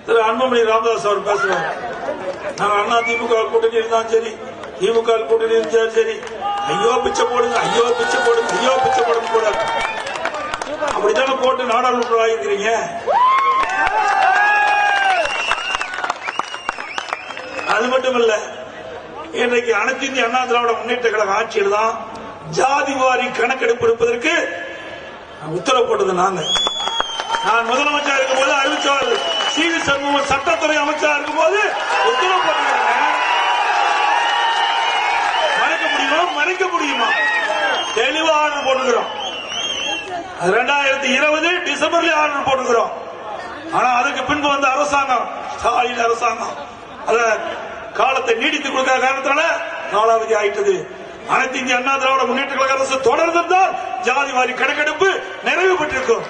திரு அன்புமணி ராமதாஸ் அவர் பேசுறாரு. நாங்க அண்ணா திமுக கூட்டணி இருந்தாலும் சரி, திமுக கூட்டணி இருந்தாலும் சரி, ஐயோ பிச்சை போடுங்க, ஐயோ பிச்சை போடுங்க, ஐயோ பிச்சை போடுங்க கூட அப்படித்தானே போட்டு நாடாளுமன்ற ஆகிருக்கிறீங்க. அது மட்டுமல்ல, இன்றைக்கு அனைத்து இந்திய அண்ணா திராவிட முன்னேற்ற கழக ஆட்சியில் தான் ஜாதி வாரி கணக்கெடுப்பு எடுப்பதற்கு உத்தரவு போட்டது நாங்க. நான் முதலமைச்சர் இருக்கும் போது அறிவிச்சார். சி.வி. சண்முகம் சட்டத்துறை அமைச்சர் இருக்கும் போது உத்தரவு போட்டிருக்காங்க. மறைக்க முடியுமா? மறைக்க முடியுமா? தெளிவா ஆர்டர் போட்டுக்கிறோம். 2020 டிசம்பர்ல ஆர்டர் போட்டுக்கிறோம். ஆனா அதுக்கு பின்பு வந்த அரசாங்கம், ஸ்டாலின் அரசாங்கம், அத காலத்தை நீடித்து கொடுக்காத காரணத்தினால காலாவதி ஆயிட்டது. அனைத்து இந்திய அண்ணா திராவிட முன்னேற்ற கழக அரசு தொடர்ந்தால் ஜாதி வாரி கணக்கெடுப்பு நிறைவு பெற்றிருக்கும்.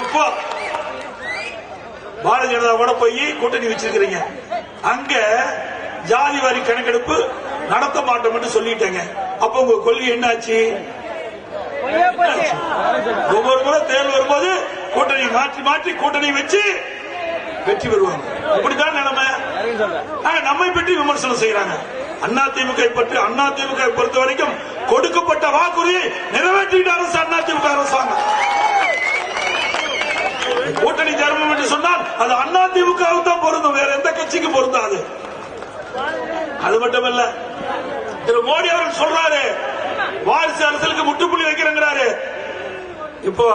இப்போ பாரதிய ஜனதாவோட போய் கூட்டணி வச்சிருக்கிறீங்க. அங்க ஜாதி வாரி கணக்கெடுப்பு நடத்த மாட்டோம் என்று சொல்லிட்டேங்க. அப்ப உங்க கொள்கை என்னாச்சு? ஒவ்வொரு முறை தேர்வு வரும்போது கூட்டணி மாற்றி மாற்றி கூட்டணி வச்சு வெற்றி பெறுவாங்க. இப்படித்தான் நிலைமை. நம்மை பற்றி விமர்சனம் செய்யறாங்க. அதிமுக பொறுத்த வரைக்கும் கொடுக்கப்பட்ட வாக்குறுதியை நிறைவேற்றிட்ட அரசு அதிமுக அரசாங்கம். கூட்டணி தர்மம் என்று சொன்னால் அது அதிமுகவுக்கு தான் பொருந்தும், வேற எந்த கட்சிக்கு பொருந்தாது. அது மட்டுமல்ல, திரு மோடி அவர்கள் சொல்றாரு வாரிசு அரசியலுக்கு முற்றுப்புள்ளி வைக்கிறாரு. இப்போ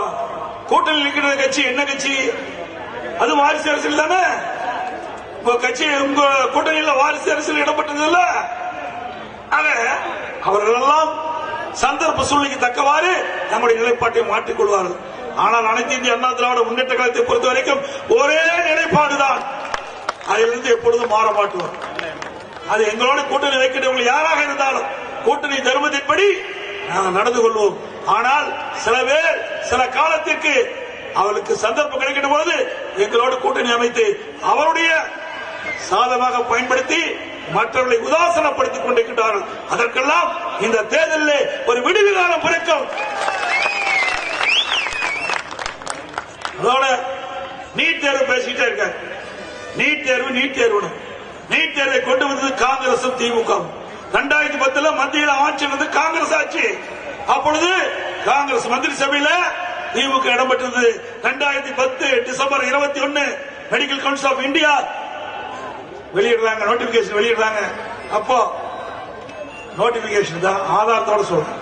கூட்டணி இருக்கிற கட்சி என்ன கட்சி? அது வாரிசு அரசியல் தானே. உங்க கட்சி, உங்க கூட்டணியில் வாரிசு அரசியல் இடப்பட்டது இல்ல. அவர்கள் எல்லாம் சந்தர்ப்ப சூழ்நிலைக்கு தக்கவாறு நம்முடைய நிலைப்பாட்டை மாற்றிக் கொள்வார்கள். ஆனால் அனைத்து இந்திய அண்ணா திராவிட முன்னேற்ற கழகத்தை பொறுத்த வரைக்கும் ஒரே நிலைப்பாடுதான். அதிலிருந்து எப்பொழுதும் மாற மாட்டுவோம். அது எங்களோட கூட்டணி வைக்கிறவங்க யாராக இருந்தாலும் கூட்டணி தர்மத்தின்படி நாங்கள் நடந்து கொள்வோம். ஆனால் சில பேர் சில காலத்திற்கு அவளுக்கு சந்தர்ப்பம் கிடைக்கின்ற போது எங்களோடு கூட்டணி அமைத்து அவருடைய சாதமாக பயன்படுத்தி மற்றவர்களை உதாசனப்படுத்திக் கொண்டிருக்கிறார்கள். அதற்கெல்லாம் இந்த தேர்தலில் ஒரு விடுவி காலம் பிறக்கும். அதோட நீட் தேர்வு பேசிட்டே இருக்க. நீட் தேர்வை கொண்டு வந்தது காங்கிரசும் திமுக. 2010 மத்தியில் ஆட்சி இருந்தது காங்கிரஸ் ஆட்சி. அப்பொழுது காங்கிரஸ் மந்திரி சபையில திமுக இடம்பெற்றது. 2010 December 21 medical council of India வெளியிடுறாங்க, நோட்டிபிகேஷன் வெளியிடுறாங்க. அப்போ நோட்டிபிகேஷன் தான் ஆதாரத்தோட சொல்றேன்.